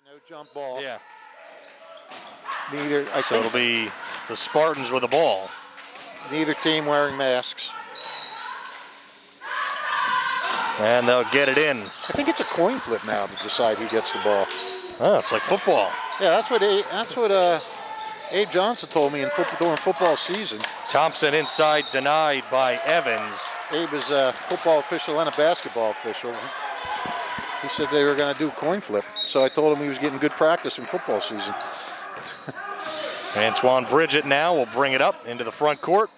No jump ball. Yeah. Neither. So it'll be the Spartans with the ball. Neither team wearing masks. And they'll get it in. I think it's a coin flip now to decide who gets the ball. Oh, it's like football. Yeah, that's what Abe Johnson told me during football season. Thompson inside, denied by Evans. Abe is a football official and a basketball official. He said they were going to do coin flip, so I told him he was getting good practice in football season. Antoine Bridget now will bring it up into the front court.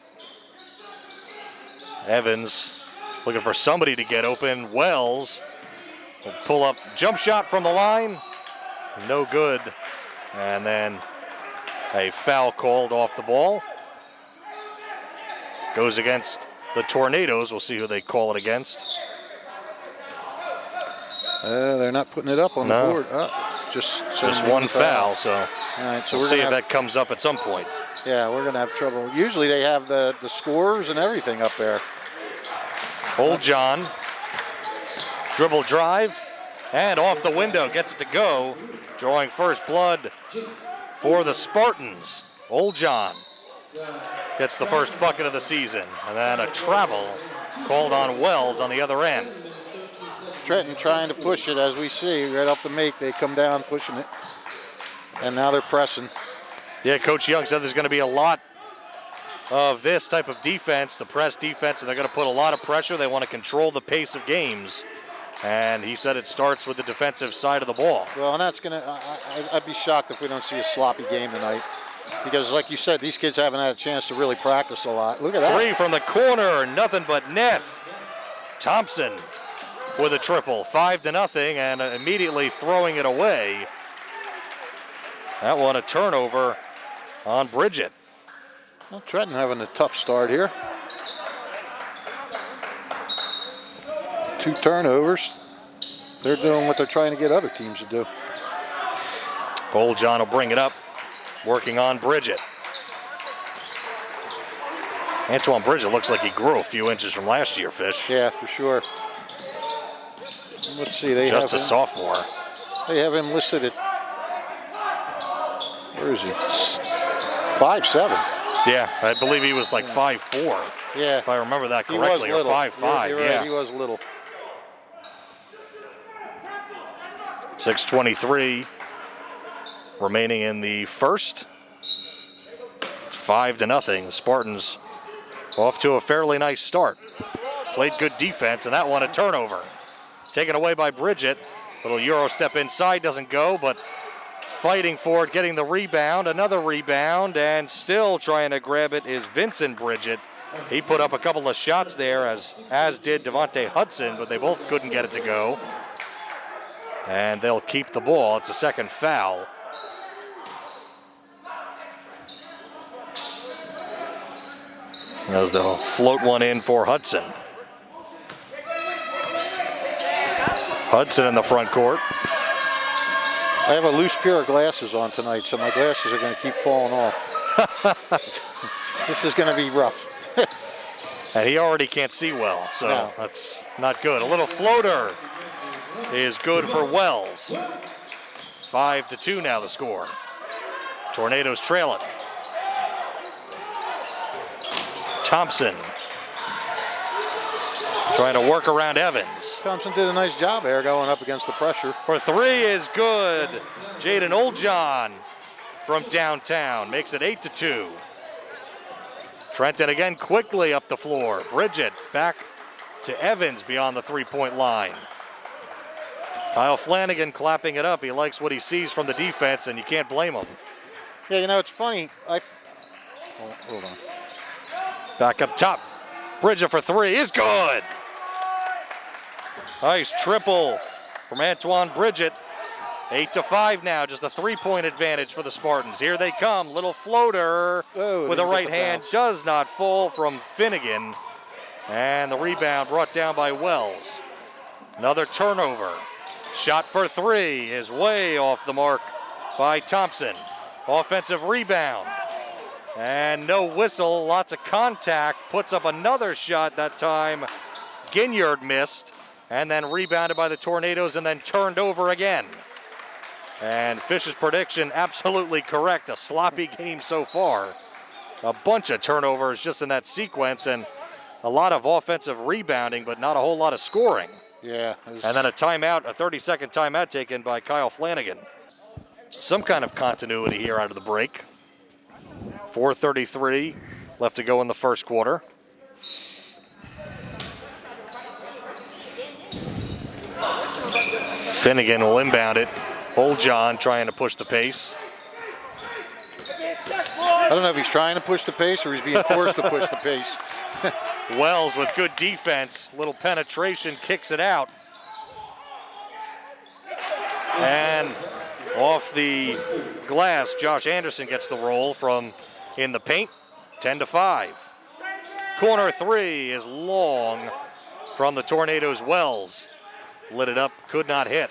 Evans looking for somebody to get open. Wells will pull up, jump shot from the line. No good. And then a foul called off the ball. Goes against the Tornadoes. We'll see who they call it against. They're not putting it up on the board. Just one foul. So, all right, so we'll see if that comes up at some point. Yeah, we're going to have trouble. Usually they have the scores and everything up there. Old John, dribble drive, and off the window, gets it to go. Drawing first blood for the Spartans. Old John gets the first bucket of the season. And then a travel called on Wells on the other end. Trenton trying to push it, as we see, right up the make. They come down pushing it. And now they're pressing. Yeah, Coach Young said there's going to be a lot of this type of defense, the press defense, and they're going to put a lot of pressure. They want to control the pace of games. And he said it starts with the defensive side of the ball. Well, and that's going to, I'd be shocked if we don't see a sloppy game tonight. Because like you said, these kids haven't had a chance to really practice a lot. Look at that. Three from the corner, nothing but net. Thompson with a triple, 5-0, and immediately throwing it away. That one a turnover on Bridget. Well, Trenton having a tough start here. 2 turnovers. They're doing what they're trying to get other teams to do. Old John will bring it up, working on Bridget. Antoine Bridget looks like he grew a few inches from last year, Fish. Yeah, for sure. Let's see, they just have a sophomore. They have him listed at, where is he? 5'7". Yeah, I believe he was like 5'4". Yeah, if I remember that correctly, or 5'5". You're yeah, right, he was little. 6:23 remaining in the first. 5-0. Spartans off to a fairly nice start. Played good defense, and that one a turnover. Taken away by Bridget. Little Euro step inside, doesn't go, but fighting for it, getting the rebound, another rebound, and still trying to grab it is Vincent Bridget. He put up a couple of shots there, as did Devontae Hudson, but they both couldn't get it to go. And they'll keep the ball. It's a second foul. As they'll float one in for Hudson. Hudson in the front court. I have a loose pair of glasses on tonight, so my glasses are going to keep falling off. This is going to be rough. And he already can't see well, so that's not good. A little floater is good for Wells. 5-2 now the score. Tornadoes trail it. Thompson trying to work around Evans. Thompson did a nice job there going up against the pressure. For 3 is good. Jaden Oldjohn from downtown makes it 8-2. Trenton again quickly up the floor. Bridget back to Evans beyond the three-point line. Kyle Flanagan clapping it up. He likes what he sees from the defense, and you can't blame him. Yeah, you know, it's funny. Hold on. Back up top. Bridget for 3 is good. Nice triple from Antoine Bridget. 8-5 now, just a 3-point advantage for the Spartans. Here they come, little floater with a right hand, does not fall from Finnegan. And the rebound brought down by Wells. Another turnover. Shot for 3 is way off the mark by Thompson. Offensive rebound. And no whistle, lots of contact. Puts up another shot that time. Ginyard missed, and then rebounded by the Tornadoes and then turned over again. And Fish's prediction, absolutely correct. A sloppy game so far. A bunch of turnovers just in that sequence and a lot of offensive rebounding, but not a whole lot of scoring. Yeah. And then a timeout, a 30-second timeout taken by Kyle Flanagan. Some kind of continuity here out of the break. 4:33 left to go in the first quarter. Finnegan will inbound it. Old John trying to push the pace. I don't know if he's trying to push the pace or he's being forced to push the pace. Wells with good defense. Little penetration, kicks it out. And off the glass, Josh Anderson gets the roll from in the paint. 10-5. Corner three is long from the Tornadoes' Wells. Lit it up, could not hit.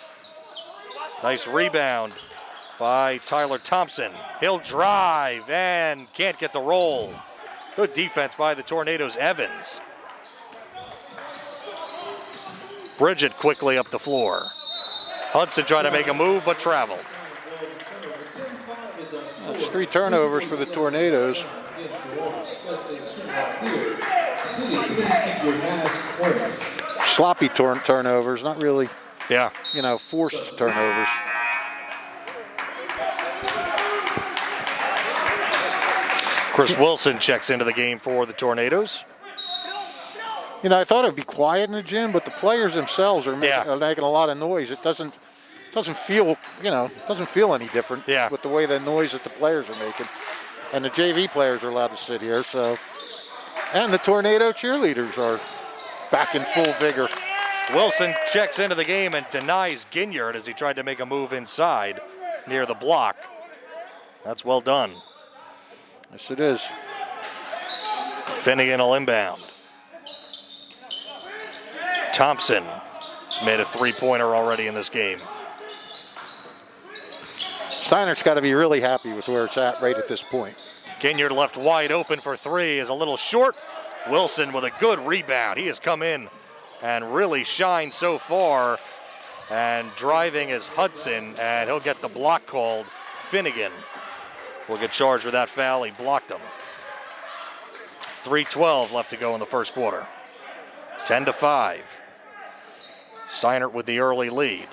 Nice rebound by Tyler Thompson. He'll drive and can't get the roll. Good defense by the Tornadoes' Evans. Bridget quickly up the floor. Hudson tried to make a move but traveled. That's 3 turnovers for the Tornadoes. Sloppy turnovers, not really, forced turnovers. Chris Wilson checks into the game for the Tornadoes. I thought it would be quiet in the gym, but the players themselves are making a lot of noise. It doesn't feel, doesn't feel any different with the way the noise that the players are making. And the JV players are allowed to sit here, so. And the Tornado cheerleaders are back in full vigor. Wilson checks into the game and denies Ginyard as he tried to make a move inside near the block. That's well done. Yes, it is. Finnegan will inbound. Thompson has made a three-pointer already in this game. Steinert's got to be really happy with where it's at right at this point. Ginyard left wide open for three is a little short. Wilson with a good rebound. He has come in and really shined so far. And driving is Hudson, and he'll get the block called. Finnegan will get charged with that foul. He blocked him. 3:12 left to go in the first quarter. 10-5. Steinert with the early lead.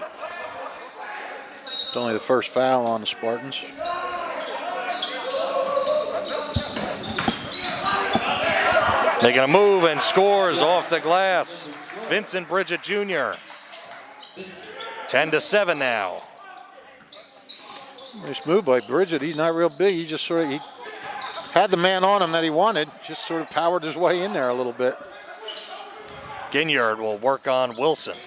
It's only the first foul on the Spartans. Making a move and scores off the glass. Vincent Bridget Jr. 10-7 now. Nice move by Bridget. He's not real big. He just he had the man on him that he wanted. Just sort of powered his way in there a little bit. Ginyard will work on Wilson.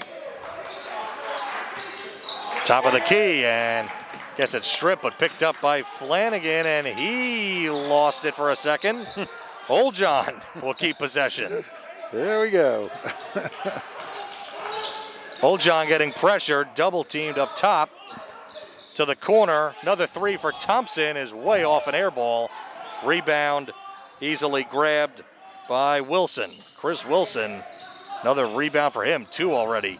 Top of the key and gets it stripped, but picked up by Flanagan, and he lost it for a second. Old John will keep possession. There we go. Old John getting pressured, double teamed up top to the corner. Another three for Thompson is way off an air ball. Rebound easily grabbed by Wilson. Chris Wilson, another rebound for him, 2 already.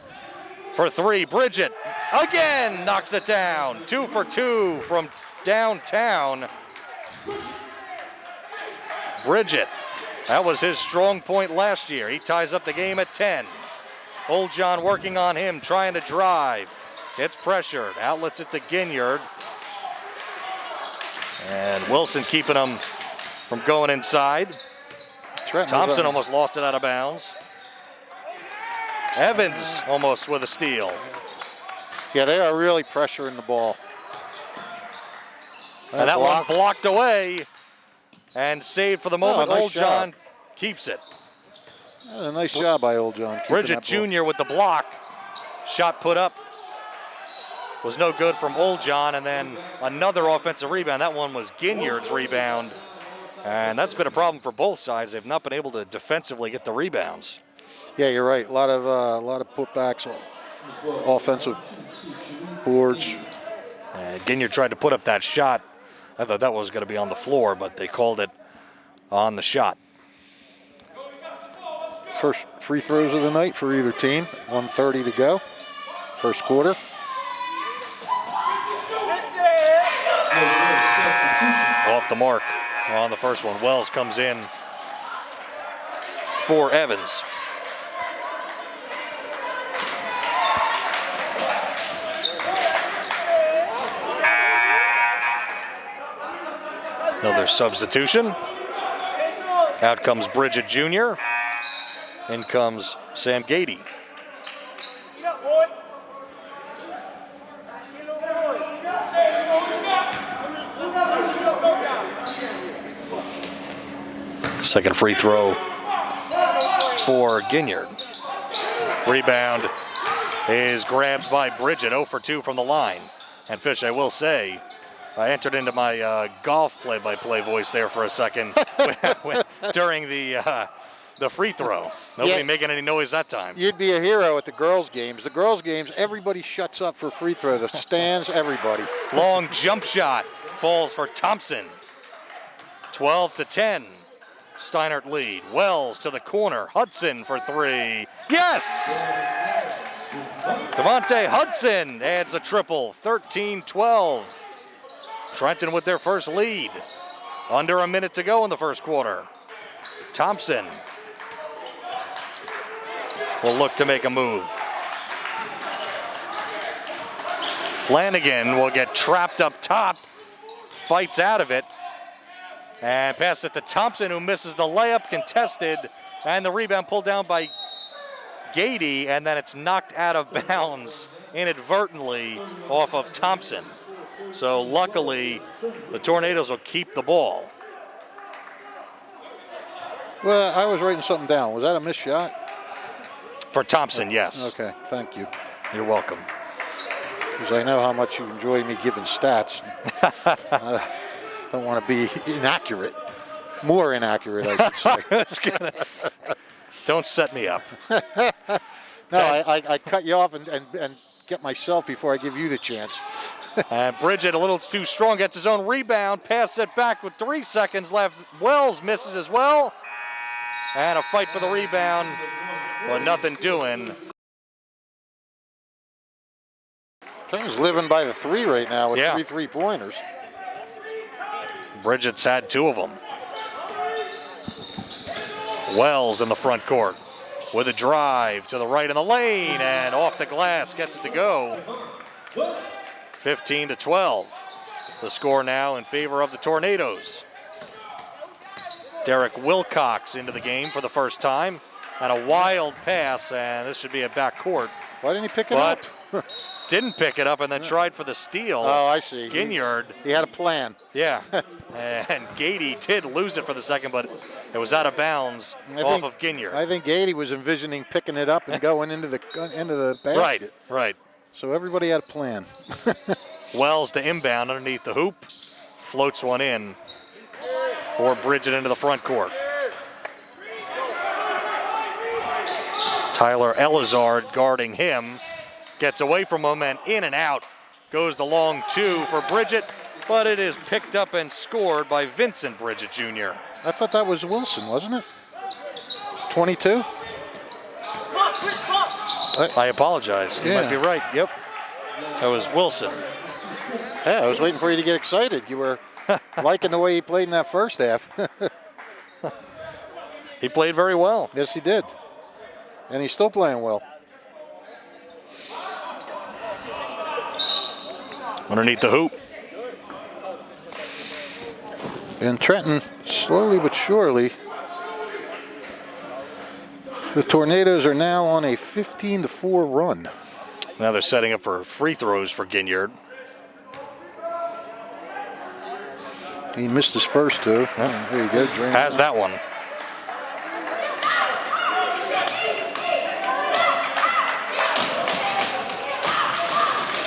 For 3, Bridget again knocks it down. 2 for 2 from downtown. Bridget, that was his strong point last year. He ties up the game at 10. Old John working on him, trying to drive. Gets pressured, outlets it to Ginyard. And Wilson keeping him from going inside. Trenton Thompson almost lost it out of bounds. Evans almost with a steal. Yeah, they are really pressuring the ball. And that one blocked away and saved for the moment. Nice Old John keeps it. A nice job by Old John. Bridget Jr. with the block. Shot put up was no good from Old John, and then another offensive rebound. That one was Ginyard's rebound, and that's been a problem for both sides. They've not been able to defensively get the rebounds. Yeah, you're right. A lot of putbacks, offensive boards. Ginyard tried to put up that shot. I thought that was going to be on the floor, but they called it on the shot. First free throws of the night for either team. 1:30 to go. First quarter. off the mark on the first one. Wells comes in for Evans. Another substitution. Out comes Bridget Jr. In comes Sam Gady. Second free throw for Ginyard. Rebound is grabbed by Bridget, 0 for 2 from the line. And Fish, I will say, I entered into my golf play-by-play voice there for a second during the free throw. Nobody making any noise that time. You'd be a hero at the girls' games. The girls' games, everybody shuts up for free throw. The stands, everybody. Long jump shot falls for Thompson. 12-10. Steinert lead. Wells to the corner. Hudson for 3. Yes! Devontae Hudson adds a triple. 13-12. Trenton with their first lead. Under a minute to go in the first quarter. Thompson will look to make a move. Flanagan will get trapped up top. Fights out of it. And pass it to Thompson, who misses the layup, contested. And the rebound pulled down by Gady. And then it's knocked out of bounds inadvertently off of Thompson. So luckily, the Tornadoes will keep the ball. Well, I was writing something down. Was that a missed shot? For Thompson, yes. Okay, thank you. You're welcome. Because I know how much you enjoy me giving stats. I don't want to be inaccurate. More inaccurate, I should say. Don't set me up. No, I cut you off and get myself before I give you the chance. And Bridget, a little too strong, gets his own rebound, pass it back with 3 seconds left. Wells misses as well. And a fight for the rebound, but nothing doing. Trenton's living by the 3 right now with 3 3-pointers. Bridget's had 2 of them. Wells in the front court with a drive to the right in the lane and off the glass, gets it to go. 15-12. The score now in favor of the Tornadoes. Derek Wilcox into the game for the first time. And a wild pass, and this should be a backcourt. Why didn't he pick it up? Didn't pick it up and then tried for the steal. Oh, I see. Ginyard. He had a plan. Yeah. And Gady did lose it for the second, but it was out of bounds off of Ginyard. I think Gady was envisioning picking it up and going into the basket. Right. So everybody had a plan. Wells to inbound underneath the hoop. Floats one in for Bridget into the front court. Tyler Elizard guarding him. Gets away from him and in and out. Goes the long 2 for Bridget, but it is picked up and scored by Vincent Bridget Jr. I thought that was Wilson, wasn't it? 22? I apologize. You might be right. Yep. That was Wilson. Yeah, I was waiting for you to get excited. You were liking the way he played in that first half. He played very well. Yes, he did. And he's still playing well. Underneath the hoop. And Trenton, slowly but surely, the Tornadoes are now on a 15-4 run. Now they're setting up for free throws for Ginyard. He missed his first 2. Yeah. There you go. Has that one.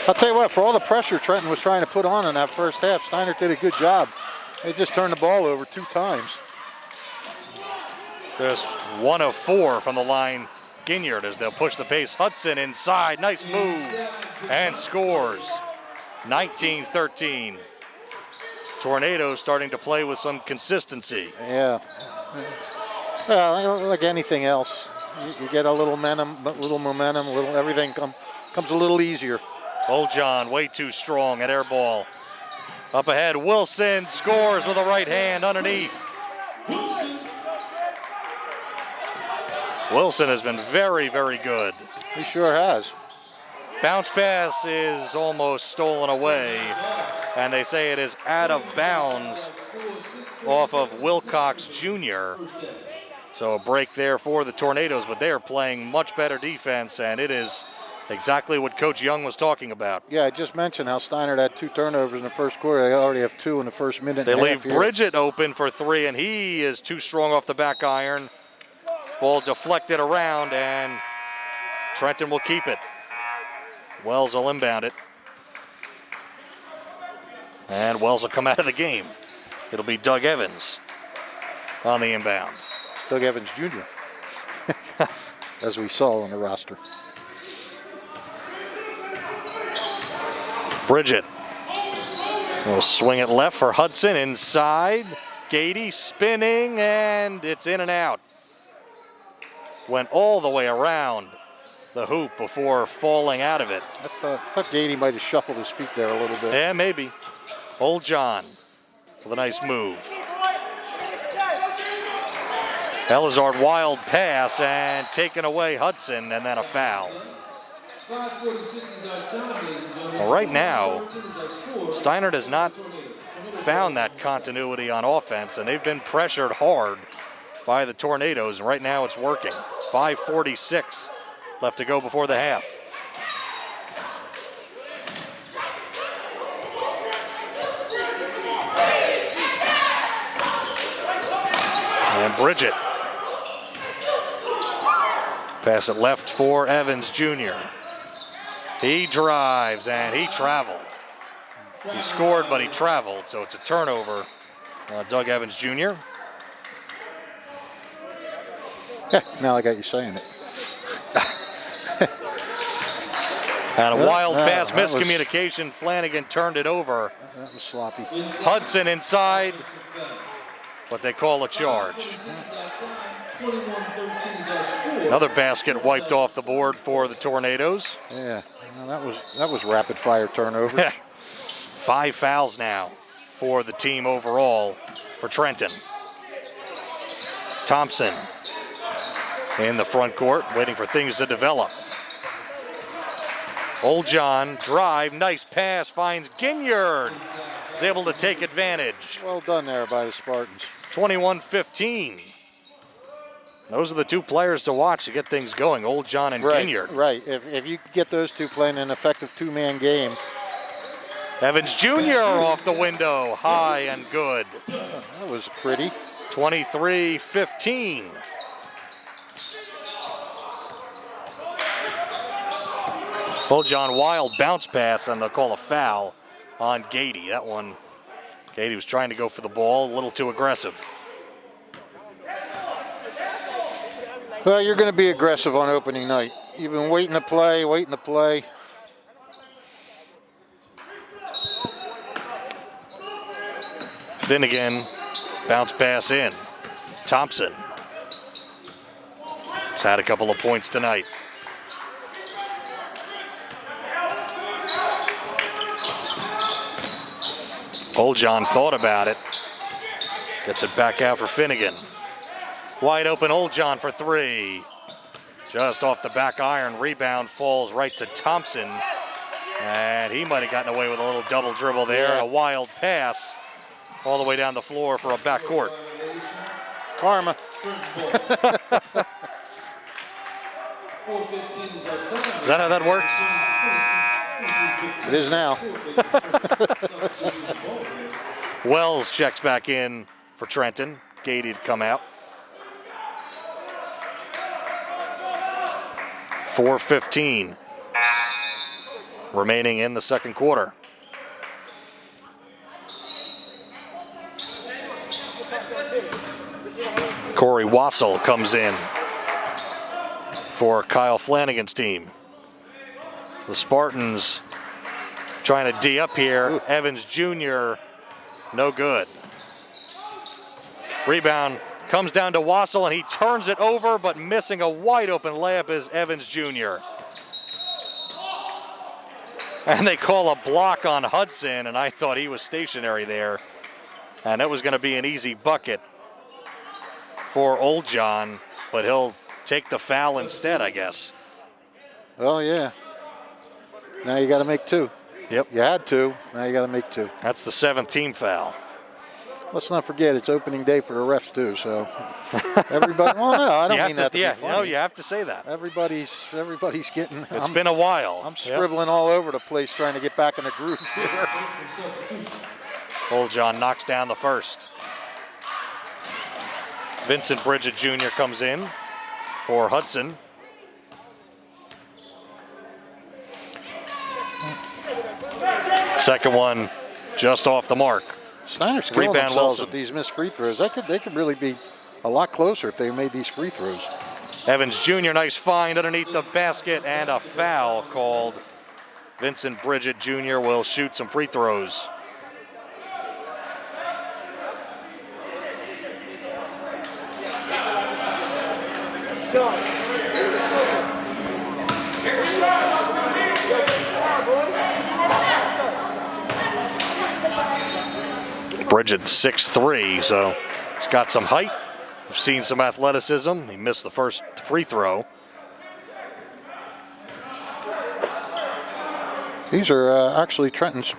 I'll tell you what, for all the pressure Trenton was trying to put on in that first half, Steinert did a good job. They just turned the ball over 2 times. There's 1 of 4 from the line. Ginyard as they'll push the pace. Hudson inside, nice move, and scores. 19-13. Tornadoes starting to play with some consistency. Yeah. Well, like anything else, you get a little momentum, everything comes a little easier. Oljon way too strong at air ball. Up ahead, Wilson scores with a right hand underneath. Wilson has been very, very good. He sure has. Bounce pass is almost stolen away, and they say it is out of bounds off of Wilcox Jr. So a break there for the Tornadoes, but they are playing much better defense, and it is exactly what Coach Young was talking about. Yeah, I just mentioned how Steinert had 2 turnovers in the first quarter. They already have 2 in the first minute. They leave Bridget open for 3, and he is too strong off the back iron. Ball deflected around, and Trenton will keep it. Wells will inbound it. And Wells will come out of the game. It'll be Doug Evans on the inbound. Doug Evans Jr., as we saw on the roster. Bridget will swing it left for Hudson inside. Gady spinning, and it's in and out. Went all the way around the hoop before falling out of it. I thought Gady might have shuffled his feet there a little bit. Yeah, maybe. Old John with a nice move. Elizard wild pass and taken away Hudson, and then a foul. Well, right now, Steinert has not found that continuity on offense, and they've been pressured hard by the Tornadoes, and right now it's working. 5:46 left to go before the half. And Bridget. Pass it left for Evans Jr. He drives and he traveled. He scored, but he traveled, so it's a turnover. Doug Evans Jr. Now I got you saying it. And a wild pass miscommunication. Flanagan turned it over. That was sloppy. Hudson inside, what they call a charge. Another basket wiped off the board for the Tornadoes. Yeah, that was rapid fire turnover. 5 fouls now for the team overall for Trenton. Thompson in the front court, waiting for things to develop. Old John, drive, nice pass, finds Ginyard. Is able to take advantage. Well done there by the Spartans. 21-15. Those are the 2 players to watch to get things going, Old John and Ginyard. Right, if you get those 2 playing an effective 2-man game. Evans Jr. off the window, high and good. That was pretty. 23-15. Old John wild bounce pass, and they'll call a foul on Gady. That one, Gady was trying to go for the ball, a little too aggressive. Well, you're going to be aggressive on opening night. You've been waiting to play. Finnegan, bounce pass in. Thompson has had a couple of points tonight. Old John thought about it. Gets it back out for Finnegan. Wide open Old John for 3. Just off the back iron. Rebound falls right to Thompson. And he might have gotten away with a little double dribble there. Yeah. A wild pass all the way down the floor for a backcourt. Karma. Is that how that works? It is now. Wells checks back in for Trenton. Gady to come out. 4:15 remaining in the second quarter. Corey Wassel comes in for Kyle Flanagan's team. The Spartans trying to D up here. Ooh. Evans Jr., no good. Rebound comes down to Wassel, and he turns it over, but missing a wide open layup is Evans Jr. And they call a block on Hudson, and I thought he was stationary there. And it was going to be an easy bucket for Old John, but he'll take the foul instead, I guess. Well, yeah. Now you got to make 2. Yep. You had 2. Now you got to make 2. That's the 7th team foul. Let's not forget it's opening day for the refs too. So everybody. Well, no, I don't mean that to be funny. No, you have to say that. Everybody's getting. It's been a while. I'm scribbling all over the place trying to get back in the groove here. Old John knocks down the first. Vincent Bridget Jr. comes in for Hudson. Second one just off the mark. Steinert's killing themselves with these missed free throws. They could really be a lot closer if they made these free throws. Evans Jr., nice find underneath the basket, and a foul called. Vincent Bridget Jr. will shoot some free throws. Bridget 6'3", so he's got some height. We've seen some athleticism. He missed the first free throw. These are actually Trenton's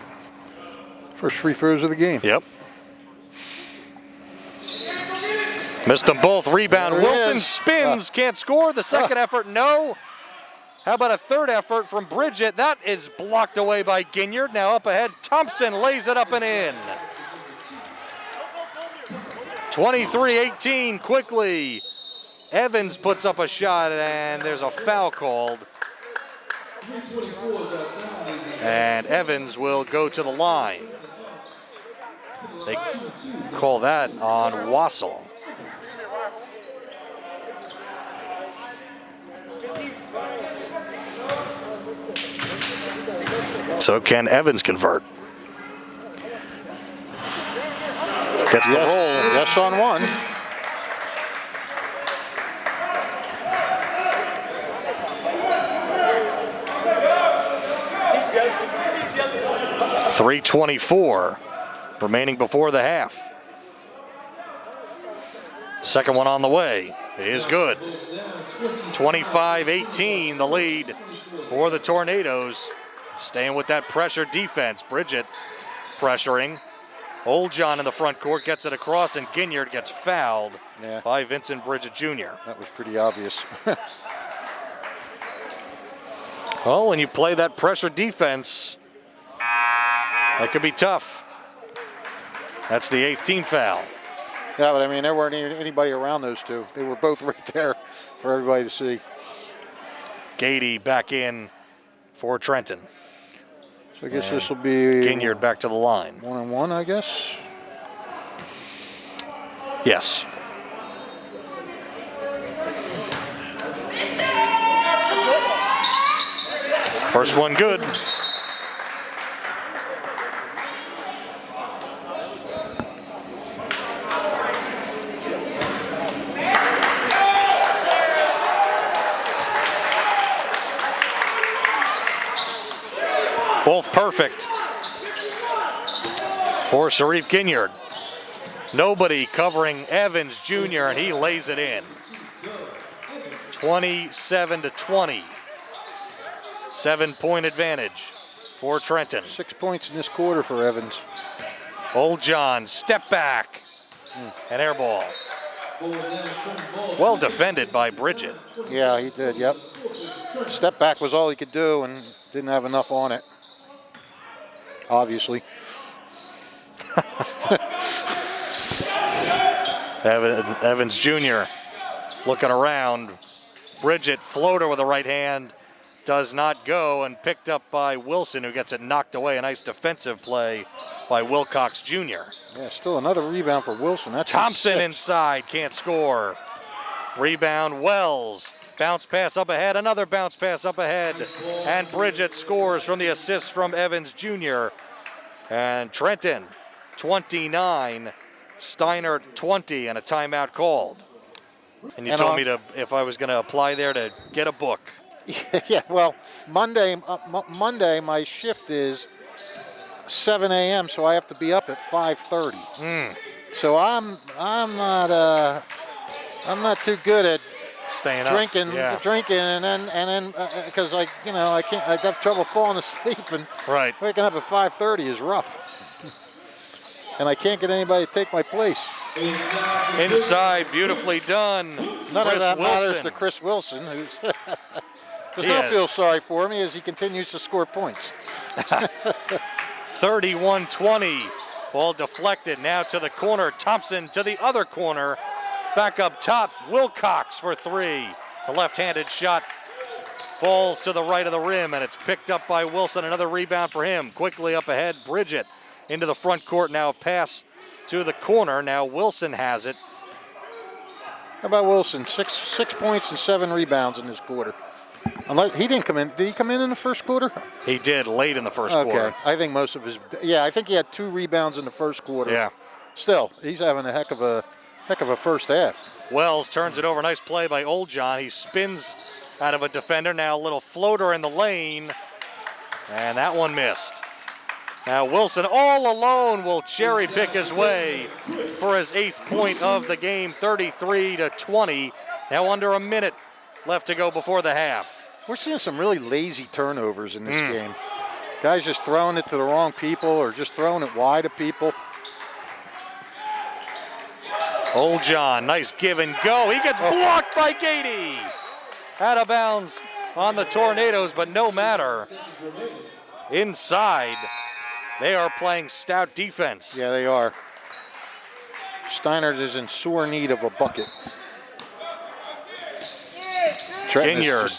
first free throws of the game. Yep. Missed them both. Rebound. There Wilson spins, can't score. The second effort, no. How about a third effort from Bridget? That is blocked away by Ginyard. Now up ahead, Thompson lays it up and in. 23-18 quickly. Evans puts up a shot, and there's a foul called. And Evans will go to the line. They call that on Wassel. So can Evans convert? Gets the roll. Yes on one. .324 remaining before the half. Second one on the way is good. 25-18 the lead for the Tornadoes. Staying with that pressure defense. Bridget pressuring. Old John in the front court gets it across, and Ginyard gets fouled by Vincent Bridget Jr. That was pretty obvious. Well, when you play that pressure defense, that could be tough. That's the 8th team foul. Yeah, but I mean, there weren't anybody around those two. They were both right there for everybody to see. Gady back in for Trenton. So I guess this will be Ginyard back to the line. 1-on-1, I guess. Yes. First one good. Both perfect for Sharif Ginyard. Nobody covering Evans Jr., and he lays it in. 27-20. 7-point advantage for Trenton. 6 points in this quarter for Evans. Old John, step back, and air ball. Well defended by Bridget. Yeah, he did, yep. Step back was all he could do and didn't have enough on it. Obviously. Evans Jr. looking around. Bridget, floater with the right hand, does not go, and picked up by Wilson, who gets it knocked away. A nice defensive play by Wilcox Jr. Yeah, still another rebound for Wilson. That's Thompson inside, can't score. Rebound, Wells. Bounce pass up ahead, another bounce pass up ahead. And Bridget scores from the assist from Evans Jr. And Trenton, 29, Steinert 20, and a timeout called. And you told me to, if I was going to apply there, to get a book. Yeah, well, Monday my shift is 7 a.m., so I have to be up at 5:30. So I'm not too good at staying drinking, up. and then because I have trouble falling asleep, and waking up at 5:30 is rough. And I can't get anybody to take my place. Inside, beautifully done. None of that matters to Chris Wilson, who does not feel sorry for me as he continues to score points. 31-20. Ball deflected now to the corner. Thompson to the other corner. Back up top. Wilcox for three. The left-handed shot falls to the right of the rim, and it's picked up by Wilson. Another rebound for him. Quickly up ahead, Bridget into the front court. Now a pass to the corner. Now Wilson has it. How about Wilson? Six points and 7 rebounds in this quarter. Unless he didn't come in. Did he come in the first quarter? He did late in the first quarter. Okay. I think most of his. Yeah, I think he had 2 rebounds in the first quarter. Yeah. Still, he's having a heck of a first half. Wells turns it over. Nice play by Oldjohn. He spins out of a defender. Now a little floater in the lane. And that one missed. Now Wilson all alone will cherry pick his way for his 8th point of the game, 33-20. Now under a minute left to go before the half. We're seeing some really lazy turnovers in this game. Guys just throwing it to the wrong people or just throwing it wide at people. Oldjohn, nice give and go. He gets blocked by Gady. Out of bounds on the Tornadoes, but no matter. Inside, they are playing stout defense. Yeah, they are. Steinert is in sore need of a bucket. Ginyard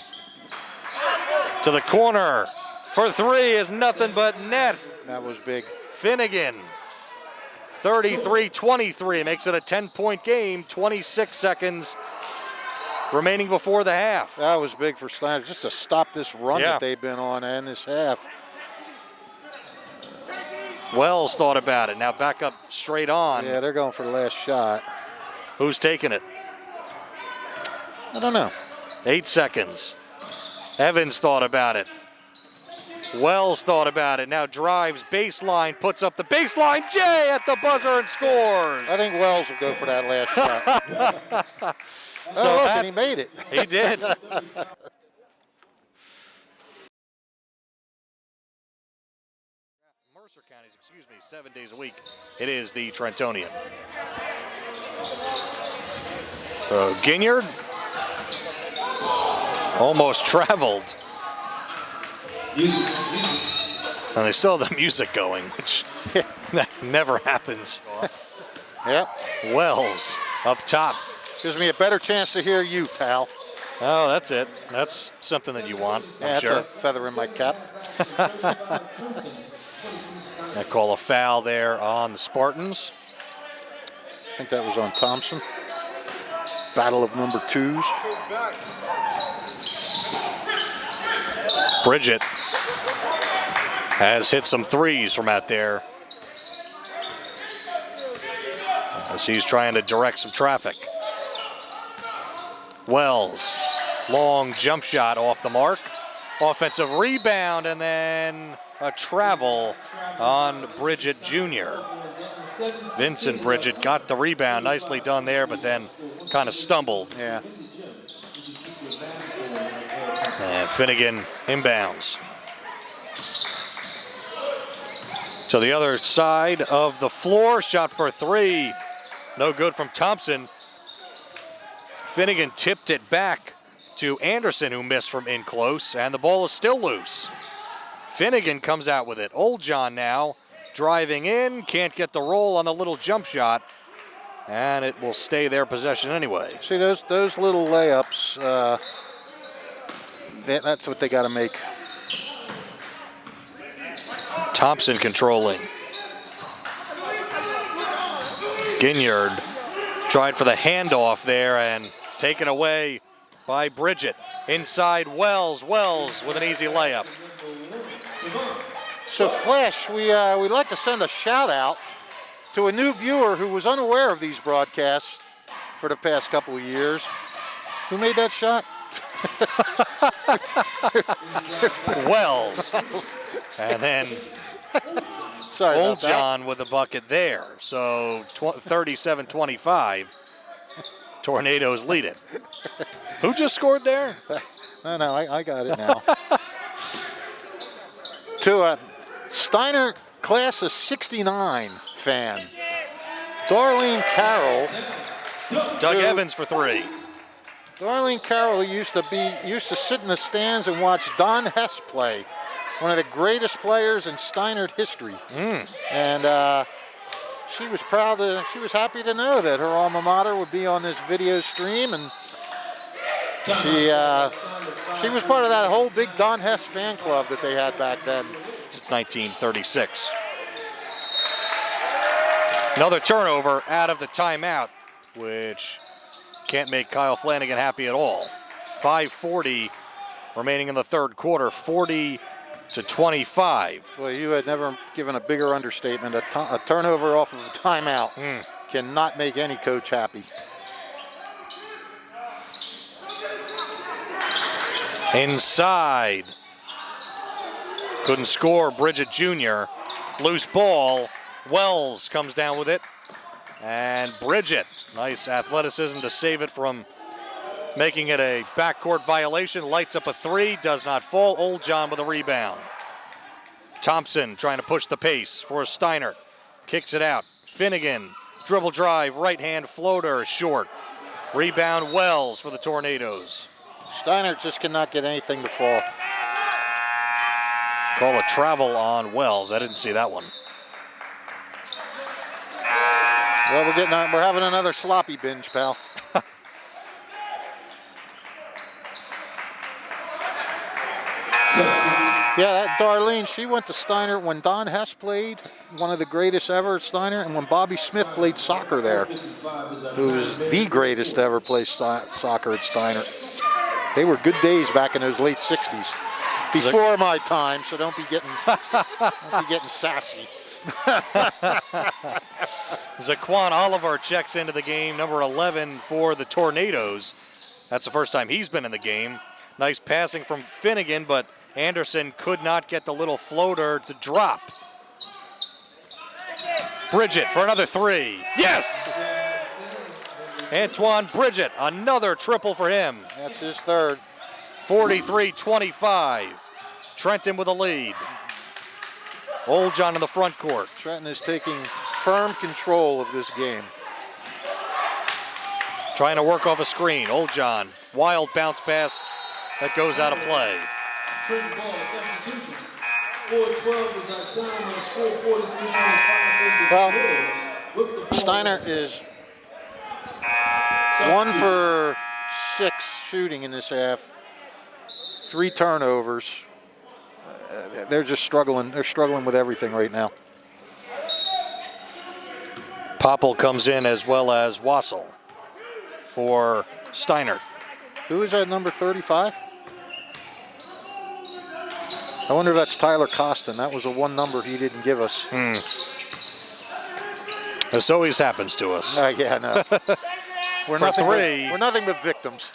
to the corner for three is nothing but net. That was big. Finnegan, 33-23, makes it a 10-point game, 26 seconds remaining before the half. That was big for Steinert, just to stop this run that they've been on and this half. Wells thought about it. Now back up straight on. Yeah, they're going for the last shot. Who's taking it? I don't know. 8 seconds. Evans thought about it. Wells thought about it. Now drives baseline, puts up the baseline. Jay at the buzzer and scores. I think Wells will go for that last shot. Look, and he made it. He did. Mercer County's, 7 days a week. It is the Trentonian. Ginyard almost traveled. And they still have the music going, which never happens. Yep. Wells up top. Gives me a better chance to hear you, pal. Oh, that's it. That's something that you want, I'm sure. That's a feather in my cap. I call a foul there on the Spartans. I think that was on Thompson. Battle of number 2s. Bridget has hit some threes from out there as he's trying to direct some traffic. Wells, long jump shot off the mark. Offensive rebound and then a travel on Bridget Jr. Vincent Bridget got the rebound, nicely done there, but then kind of stumbled. Yeah. And Finnegan inbounds. To the other side of the floor, shot for three. No good from Thompson. Finnegan tipped it back to Anderson, who missed from in close, and the ball is still loose. Finnegan comes out with it. Oldjohn now driving in, can't get the roll on the little jump shot, and it will stay their possession anyway. See, those little layups, that's what they got to make. Thompson controlling. Ginyard tried for the handoff there and taken away by Bridget. Inside Wells. Wells with an easy layup. So Flash, we'd like to send a shout out to a new viewer who was unaware of these broadcasts for the past couple of years. Who made that shot? Wells. And then Old John with a bucket there. So 37-25. Tornadoes lead it. Who just scored there? No, I got it now. To a Steinert class of 69 fan, Darlene Carroll. Doug Evans for three. Darlene Carroll used to sit in the stands and watch Don Hess play, one of the greatest players in Steinert history. And she was happy to know that her alma mater would be on this video stream, and she was part of that whole big Don Hess fan club that they had back then. Since 1936. Another turnover out of the timeout, which can't make Kyle Flanagan happy at all. 5:40 remaining in the third quarter, 40-25. Well, you had never given a bigger understatement. A turnover off of a timeout cannot make any coach happy. Inside. Couldn't score, Bridget Jr. Loose ball. Wells comes down with it. And Bridget, nice athleticism to save it from making it a backcourt violation. Lights up a three, does not fall. Old John with a rebound. Thompson trying to push the pace for Steinert. Kicks it out. Finnegan, dribble drive, right hand floater, short. Rebound Wells for the Tornadoes. Steinert just cannot get anything to fall. Call a travel on Wells. I didn't see that one. Well, we're having another sloppy binge, pal. Yeah, that Darlene, she went to Steinert when Don Hess played, one of the greatest ever at Steinert, and when Bobby Smith played soccer there, who was the greatest to ever play soccer at Steinert. They were good days back in those late 60s. Before my time, so don't be getting sassy. Zaquan Oliver checks into the game, number 11 for the Tornadoes. That's the first time he's been in the game. Nice passing from Finnegan, but Anderson could not get the little floater to drop. Bridget for another three. Yes! Antoine Bridget, another triple for him. That's his third. 43-25. Trenton with a lead. Old John in the front court. Trenton is taking firm control of this game. Trying to work off a screen. Old John, wild bounce pass that goes out of play. Trenton ball, substitution. 4:12 is our time. It's 4:43-25. Well, Steinert is 1 for 6 shooting in this half. 3 turnovers. They're just struggling. They're struggling with everything right now. Popple comes in as well as Wassel for Steinert. Who is that number 35? I wonder if that's Tyler Costin. That was the one number he didn't give us. This always happens to us. Yeah, no. We're nothing but victims.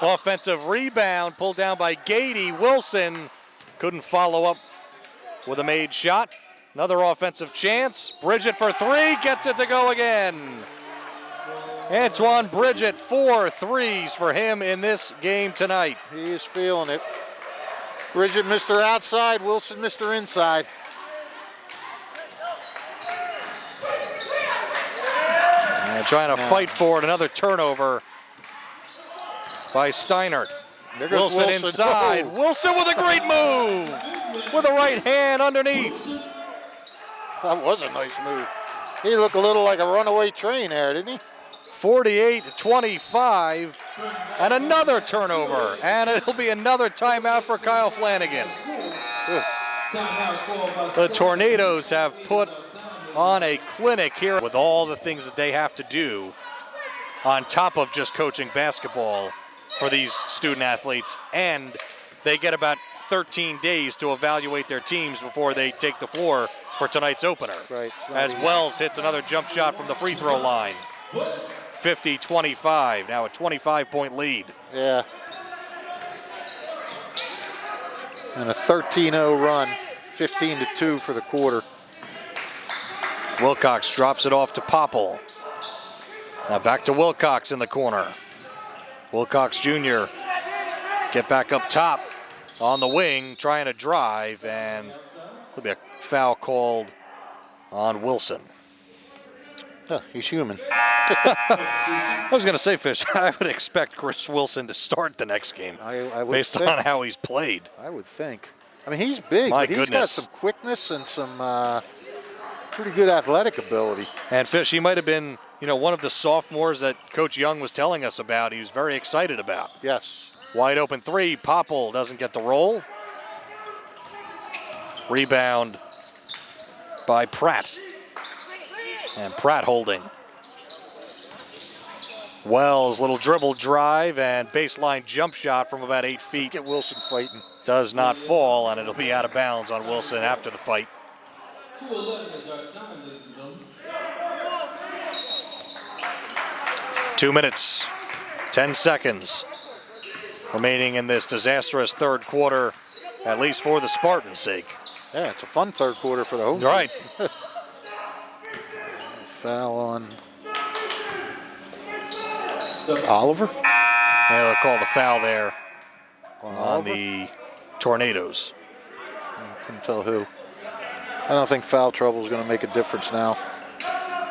Offensive rebound pulled down by Gady. Wilson couldn't follow up with a made shot. Another offensive chance. Bridget for three, gets it to go again. Antoine Bridget, 4 threes for him in this game tonight. He is feeling it. Bridget, Mr. Outside. Wilson, Mr. Inside. Trying to fight for it. Another turnover by Steinert. Wilson inside. Oh. Wilson with a great move. With a right hand underneath. That was a nice move. He looked a little like a runaway train there, didn't he? 48-25. And another turnover. And it'll be another timeout for Kyle Flanagan. The Tornadoes have put on a clinic here with all the things that they have to do on top of just coaching basketball for these student athletes, and they get about 13 days to evaluate their teams before they take the floor for tonight's opener. Right. As Wells hits another jump shot from the free throw line. 50-25, now a 25-point lead. Yeah. And a 13-0 run, 15-2 for the quarter. Wilcox drops it off to Popple. Now back to Wilcox in the corner. Wilcox Jr. get back up top on the wing, trying to drive, and there'll be a foul called on Wilson. Huh, he's human. I was going to say, Fish, I would expect Chris Wilson to start the next game I would based think. on how he's played. I would think. I mean, he's big, My but he's got some quickness and some pretty good athletic ability. And Fish, he might have been, one of the sophomores that Coach Young was telling us about. He was very excited about. Yes. Wide open three. Popple doesn't get the roll. Rebound by Pratt. And Pratt holding. Wells, little dribble drive and baseline jump shot from about 8 feet. Get Wilson fighting. Does not fall, and it'll be out of bounds on Wilson after the fight. 2:11 is our time, ladies and gentlemen. 2 minutes, 10 seconds remaining in this disastrous third quarter, at least for the Spartans' sake. Yeah, it's a fun third quarter for the home team. Right. Foul on Oliver. Yeah, they'll call the foul there on the Tornadoes. I couldn't tell who. I don't think foul trouble is going to make a difference now.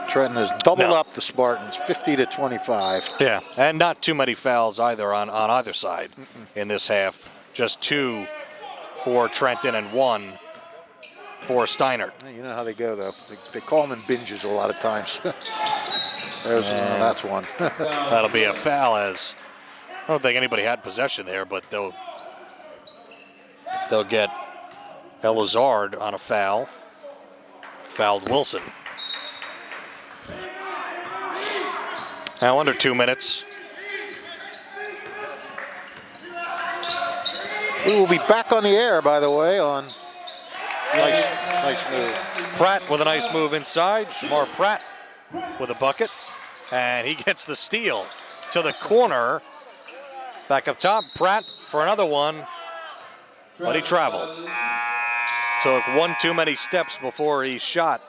Trenton has doubled up the Spartans, 50-25. Yeah, and not too many fouls either on either side in this half. Just 2 for Trenton and 1 for Steinert. You know how they go, though. They call them in binges a lot of times. That's one. That'll be a foul, as I don't think anybody had possession there, but they'll get Elizard on a foul. Fouled Wilson. Now under 2 minutes. We will be back on the air, by the way, on nice move. Pratt with a nice move inside. Shamar Pratt with a bucket. And he gets the steal to the corner. Back up top, Pratt for another one. But he traveled. Took one too many steps before he shot.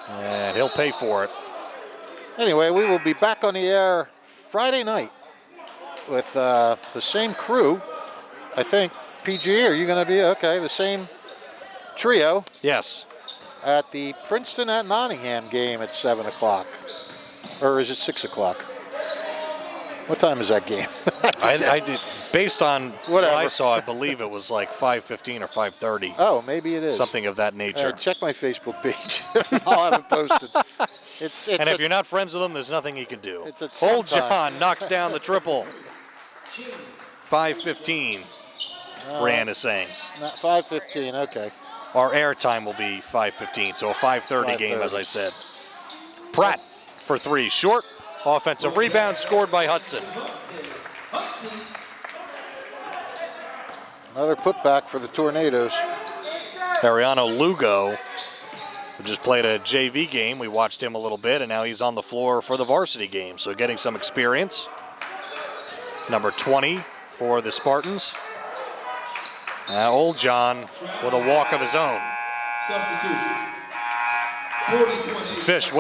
And he'll pay for it. Anyway, we will be back on the air Friday night with the same crew. I think, PG, are you going to be okay? The same trio. Yes. At the Princeton at Nottingham game at 7 o'clock. Or is it 6 o'clock? What time is that game? I did, based on what Whatever. I saw, I believe it was like 5:15 or 5:30. Oh, maybe it is. Something of that nature. Check my Facebook page. I'll have it posted. It's and if you're not friends with them, there's nothing you can do. It's at Old sometime. John knocks down the triple. 5:15, Rand is saying. Not 5:15, okay. Our airtime will be 5:15, so a 5:30 game, as I said. Pratt for 3, short. Offensive rebound scored by Hudson. Another putback for the Tornadoes. Ariano Lugo, who just played a JV game. We watched him a little bit, and now he's on the floor for the varsity game, so getting some experience. Number 20 for the Spartans. Old John with a walk of his own. Substitution. 40.8. Fish,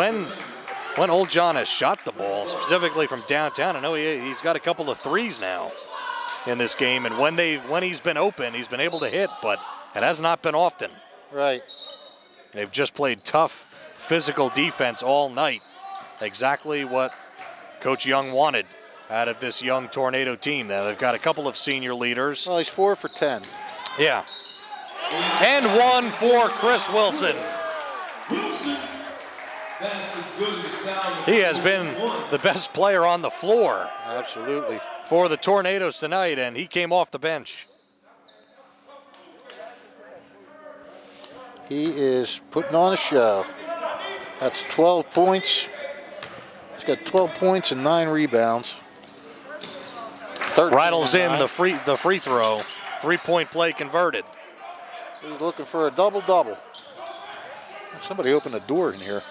when Old John has shot the ball, specifically from downtown, I know he's got a couple of threes now in this game, and when he's been open, he's been able to hit, but it has not been often. Right. They've just played tough physical defense all night. Exactly what Coach Young wanted out of this young Tornado team. Now they've got a couple of senior leaders. Well, he's 4 for 10. Yeah. And 1 for Chris Wilson. He has been the best player on the floor. Absolutely. For the Tornadoes tonight, and he came off the bench. He is putting on a show. That's 12 points. He's got 12 points and 9 rebounds. Rattles in the free throw. 3-point play converted. He's looking for a double-double. Somebody opened the door in here.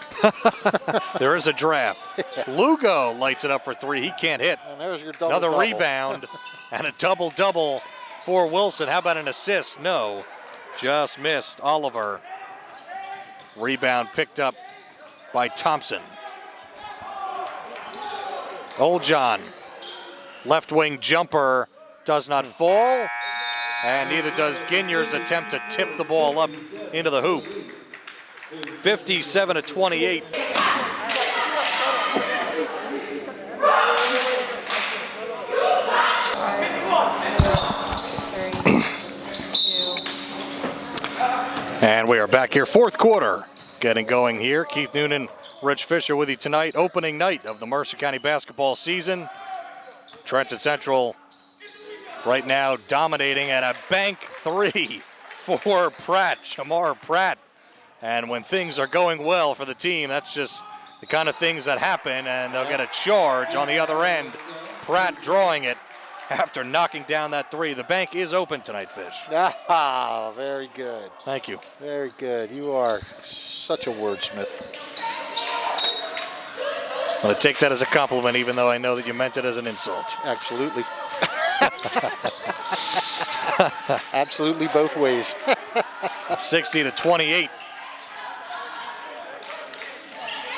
There is a draft. Lugo lights it up for 3. He can't hit. And there's your double-double. Another rebound and a double-double for Wilson. How about an assist? No, just missed. Oliver. Rebound picked up by Thompson. Old John. Left wing jumper does not fall, and neither does Ginyard's attempt to tip the ball up into the hoop. 57-28. And we are back here, fourth quarter, getting going here. Keith Noonan, Rich Fisher with you tonight. Opening night of the Mercer County basketball season. Trenton Central right now dominating at a bank three for Pratt, Shamar Pratt. And when things are going well for the team, that's just the kind of things that happen, and they'll get a charge on the other end. Pratt drawing it after knocking down that three. The bank is open tonight, Fish. Ah, very good. Thank you. Very good. You are such a wordsmith. I'm going to take that as a compliment, even though I know that you meant it as an insult. Absolutely. Absolutely both ways. 60-28.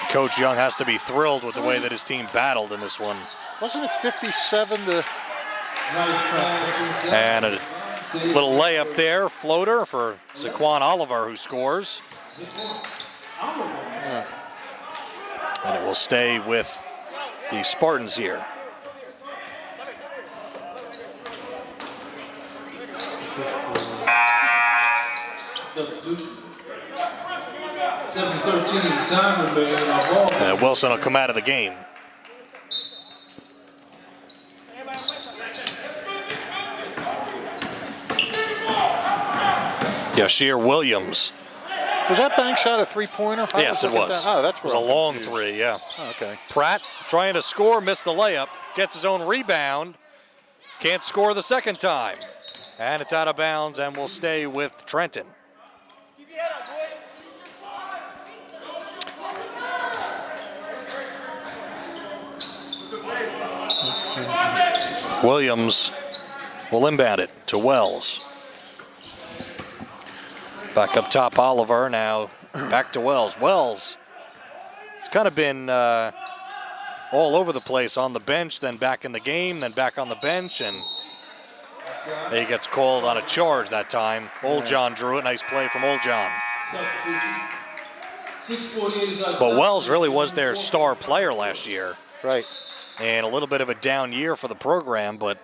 Coach Young has to be thrilled with the way that his team battled in this one. Wasn't it 57 to... And a little layup there, floater for Zaquan Oliver, who scores. And it will stay with the Spartans here. Substitution. 7:13 is the time remaining on ball. And Wilson will come out of the game. Yashir Williams. Was that bank shot a three-pointer? Yes, it was. Oh, that's it was a long three, yeah. Oh, okay. Pratt trying to score, missed the layup, gets his own rebound, can't score the second time. And it's out of bounds and will stay with Trenton. Williams will inbound it to Wells. Back up top, Oliver. Now back to Wells. Wells has kind of been all over the place, on the bench, then back in the game, then back on the bench, and he gets called on a charge that time. Old John drew it. Nice play from Old John. But Wells really was their star player last year. Right. And a little bit of a down year for the program, but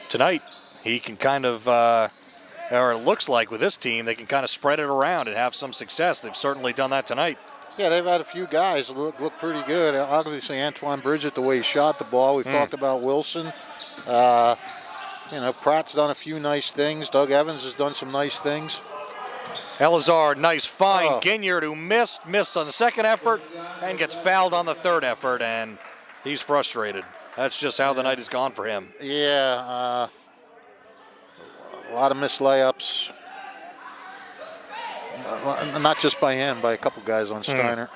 tonight he can kind of, or it looks like with this team, they can kind of spread it around and have some success. They've certainly done that tonight. Yeah, they've had a few guys look pretty good. Obviously, Antoine Bridget, the way he shot the ball. We've talked about Wilson. Pratt's done a few nice things. Doug Evans has done some nice things. Elazar, nice find. Ginyard, who missed on the second effort and gets fouled on the third effort, and he's frustrated. That's just how the night has gone for him. Yeah, a lot of missed layups. Not just by him, by a couple guys on Steinert.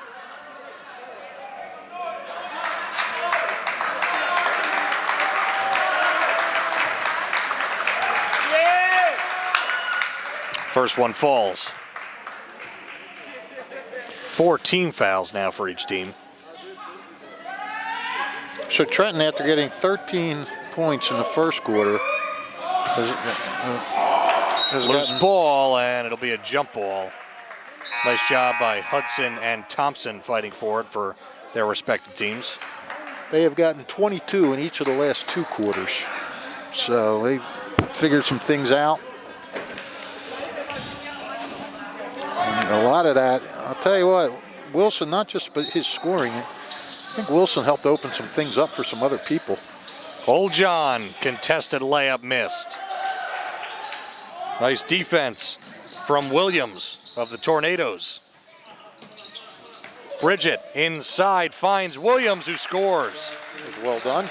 First one falls. 4 team fouls now for each team. So Trenton, after getting 13 points in the first quarter, loose ball, and it'll be a jump ball. Nice job by Hudson and Thompson fighting for it for their respective teams. They have gotten 22 in each of the last 2 quarters. So they figured some things out. And a lot of that, I'll tell you what, Wilson, not just his scoring, I think Wilson helped open some things up for some other people. Old John, contested layup missed. Nice defense from Williams of the Tornadoes. Bridget inside finds Williams, who scores. It was well done.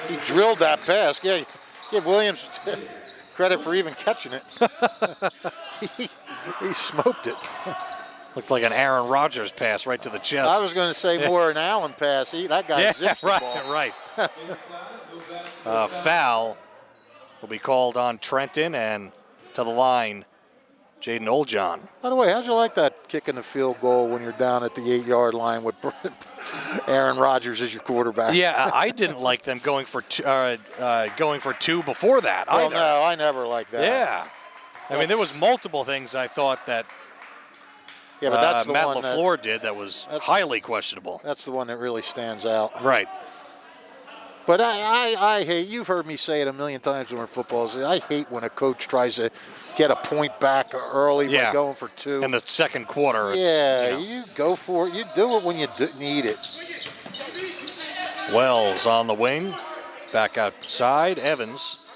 He drilled that pass. Yeah, give Williams credit for even catching it. he smoked it. Looked like an Aaron Rodgers pass right to the chest. I was going to say more an Allen pass. That guy zips the ball. Right. Foul will be called on Trenton, and to the line, Jaden Oljon. By the way, how'd you like that kicking the field goal when you're down at the 8-yard line with Aaron Rodgers as your quarterback? Yeah, I didn't like them going for two before that well, either. No, I never liked that. Yeah. I mean, there was multiple things I thought that but that's the Matt one LaFleur did that was highly questionable. That's the one that really stands out. Right. But I hate, you've heard me say it a million times during football, I hate when a coach tries to get a point back early by going for two. In the second quarter. Yeah, you go for it. You do it when you need it. Wells on the wing. Back outside. Evans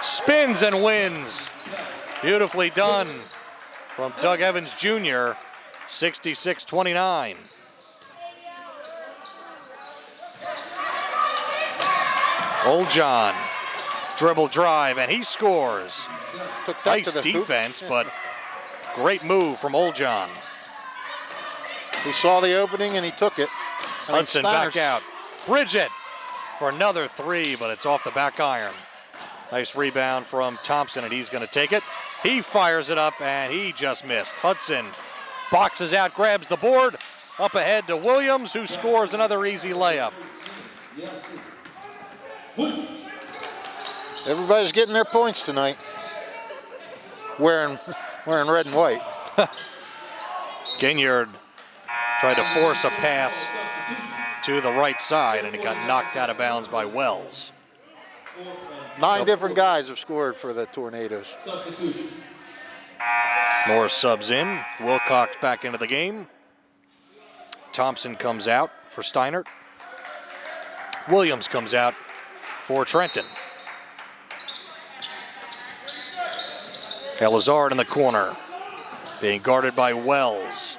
spins and wins. Beautifully done from Doug Evans Jr., 66-29. Oljon, dribble drive, and he scores. Nice defense, but great move from Oljon. He saw the opening and he took it. Hudson back out. Bridget for another three, but it's off the back iron. Nice rebound from Thompson, and he's going to take it. He fires it up, and he just missed. Hudson boxes out, grabs the board. Up ahead to Williams, who scores another easy layup. Everybody's getting their points tonight. Wearing red and white. Ginyard tried to force a pass to the right side, and it got knocked out of bounds by Wells. 9 different guys have scored for the Tornadoes. More subs in. Wilcox back into the game. Thompson comes out for Steinert. Williams comes out for Trenton. Elizard in the corner, being guarded by Wells.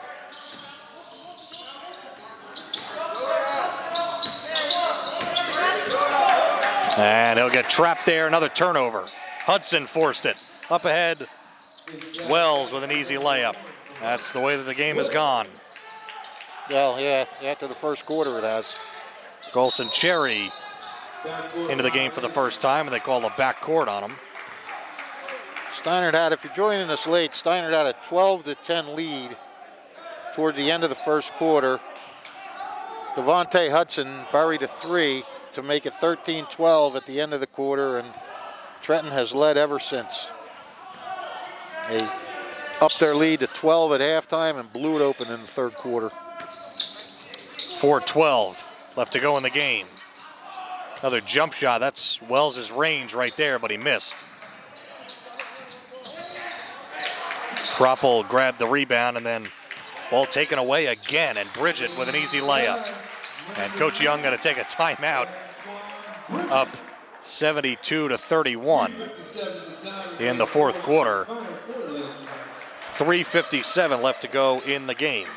And he'll get trapped there, another turnover. Hudson forced it. Up ahead, Wells with an easy layup. That's the way that the game has gone. Well, yeah, after the first quarter it has. Golson Cherry into the game for the first time, and they call a backcourt on him. Steinert had, if you're joining us late, Steinert had a 12-10 lead towards the end of the first quarter. Devontae Hudson buried a three to make it 13-12 at the end of the quarter, and Trenton has led ever since. They upped their lead to 12 at halftime and blew it open in the third quarter. 4:12 left to go in the game. Another jump shot. That's Wells' range right there, but he missed. Kroppel grabbed the rebound, and then ball taken away again, and Bridget with an easy layup. And Coach Young going to take a timeout. Up 72-31 in the fourth quarter. 3:57 left to go in the game.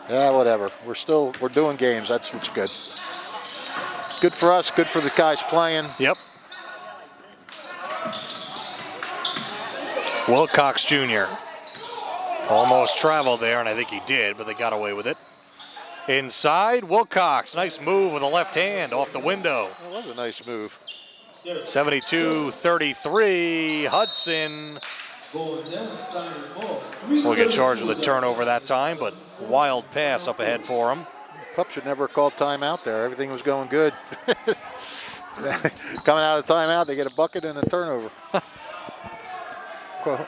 Yeah, whatever. We're doing games. That's what's good. Good for us. Good for the guys playing. Yep. Wilcox Jr. almost traveled there, and I think he did, but they got away with it. Inside, Wilcox. Nice move with the left hand off the window. That was a nice move. 72-33. Hudson will get charged with a turnover that time, but wild pass up ahead for him. Pup should never have called timeout there. Everything was going good. Coming out of the timeout, they get a bucket and a turnover.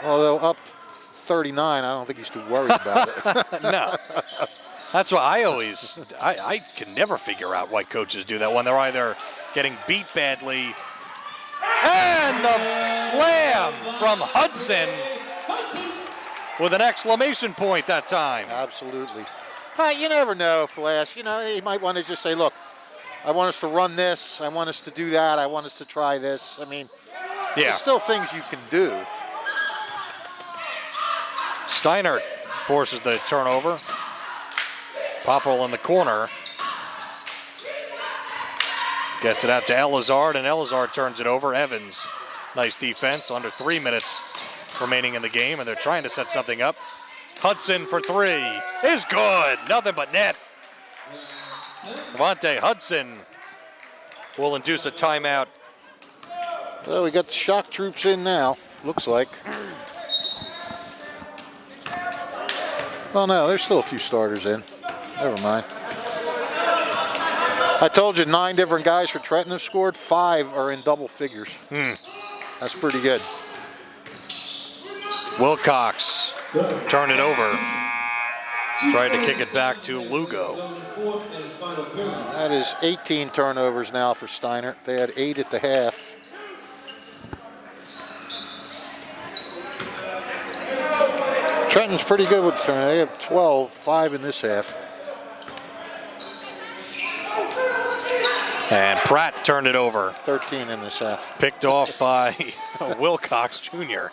Although up 39, I don't think he's too worried about it. No. That's why I can never figure out why coaches do that when they're either getting beat badly. And the slam from Hudson with an exclamation point that time. Absolutely. You never know, Flash. You know, he might want to just say, look, I want us to run this. I want us to do that. I want us to try this. I mean, there's still things you can do. Steinert forces the turnover. Popple in the corner. Gets it out to Elizard, and Elizard turns it over. Evans, nice defense. Under 3 minutes remaining in the game, and they're trying to set something up. Hudson for three is good. Nothing but net. Devontae Hudson will induce a timeout. Well, we got the shock troops in now, looks like. Well, no, there's still a few starters in. Never mind. I told you 9 different guys for Trenton have scored. 5 are in double figures. That's pretty good. Wilcox turned it over. Tried to kick it back to Lugo. That is 18 turnovers now for Steinert. They had 8 at the half. Trenton's pretty good with turn. They have 12, 5 in this half. And Pratt turned it over. 13 in this half. Picked off by Wilcox Jr.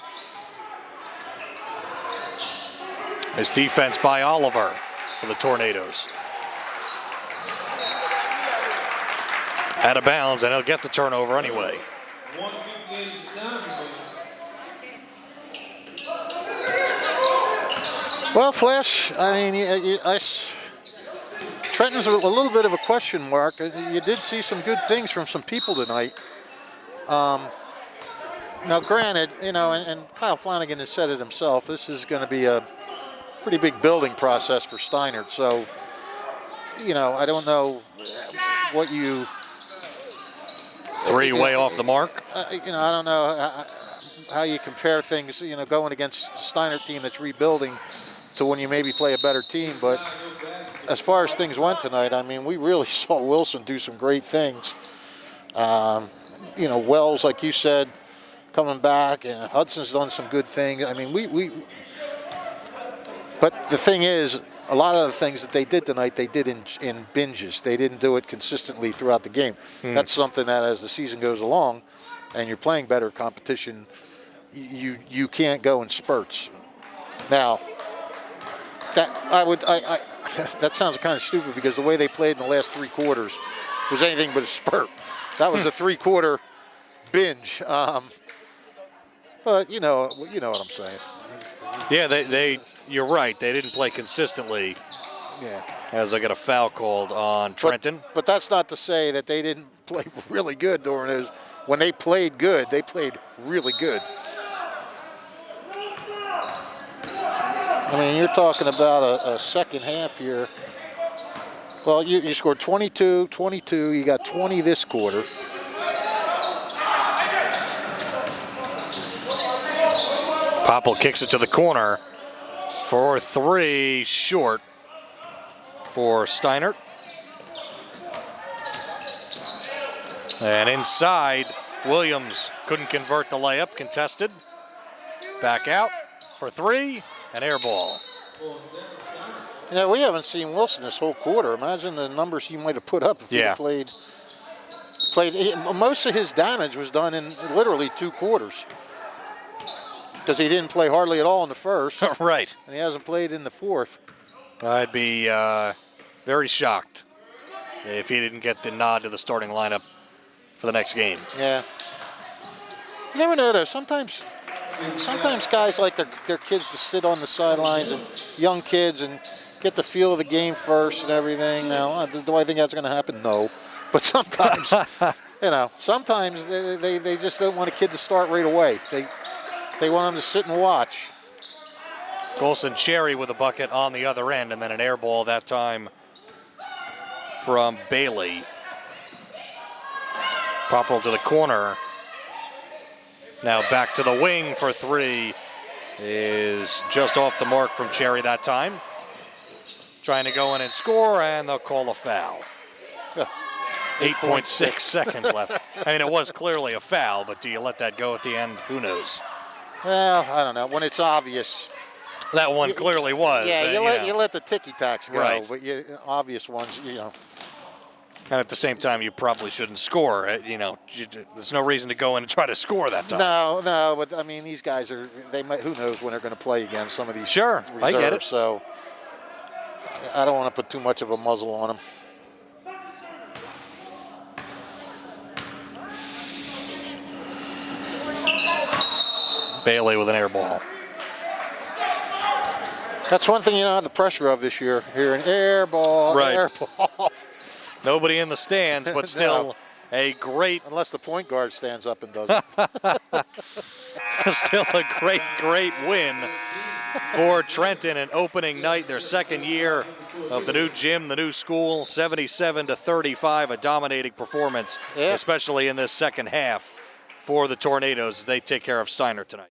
His defense by Oliver for the Tornadoes. Out of bounds, and he'll get the turnover anyway. Well, Flash, I mean, Trenton's a little bit of a question mark. You did see some good things from some people tonight. Now, granted, you know, and Kyle Flanagan has said it himself, this is going to be a pretty big building process for Steinert. So, you know, I don't know what you... 3 way off the mark. You know, I don't know how you compare things, you know, going against a Steinert team that's rebuilding to when you maybe play a better team. But as far as things went tonight, I mean, we really saw Wilson do some great things. You know, Wells, like you said, coming back, and Hudson's done some good things. I mean, but the thing is, a lot of the things that they did tonight, they did in binges. They didn't do it consistently throughout the game. That's something that as the season goes along and you're playing better competition, you can't go in spurts. Now, that sounds kind of stupid because the way they played in the last 3 quarters was anything but a spurt. That was a 3-quarter binge. But you know what I'm saying. Yeah, you're right. They didn't play consistently. Yeah. As they got a foul called on Trenton. But that's not to say that they didn't play really good during those. When they played good, they played really good. I mean, you're talking about a second half here. Well, you scored 22, you got 20 this quarter. Popple kicks it to the corner for 3, short for Steinert. And inside, Williams couldn't convert the layup, contested. Back out for 3, an air ball. Yeah, we haven't seen Wilson this whole quarter. Imagine the numbers he might have put up if he had played. Most of his damage was done in literally 2 quarters. Because he didn't play hardly at all in the first. Right. And he hasn't played in the fourth. I'd be very shocked if he didn't get the nod to the starting lineup for the next game. Yeah. You never know, though. Sometimes guys like their kids to sit on the sidelines, and young kids, and get the feel of the game first and everything. Now, do I think that's going to happen? No. But sometimes, you know, sometimes they just don't want a kid to start right away. They want him to sit and watch. Golson Cherry with a bucket on the other end, and then an air ball that time from Bailey. Popple to the corner. Now back to the wing for 3 is just off the mark from Cherry that time. Trying to go in and score, and they'll call a foul. Yeah. 8.6 seconds left. I mean, it was clearly a foul, but do you let that go at the end? Who knows? Well, I don't know. When it's obvious. That one clearly was. Yeah, you let the ticky-tacks go, right. But obvious ones, you know. And at the same time, you probably shouldn't score. You know, there's no reason to go in and try to score that time. No, but I mean, these guys who knows when they're going to play again, some of these reserves, I get it. So I don't want to put too much of a muzzle on them. Bailey with an air ball. That's one thing you don't have the pressure of this year. Here, an air ball, right. air ball. Nobody in the stands, but still No. a great. Unless the point guard stands up and does it. Still a great win for Trenton, an opening night, their second year of the new gym, the new school, 77-35, a dominating performance, especially in this second half for the Tornadoes as they take care of Steinert tonight.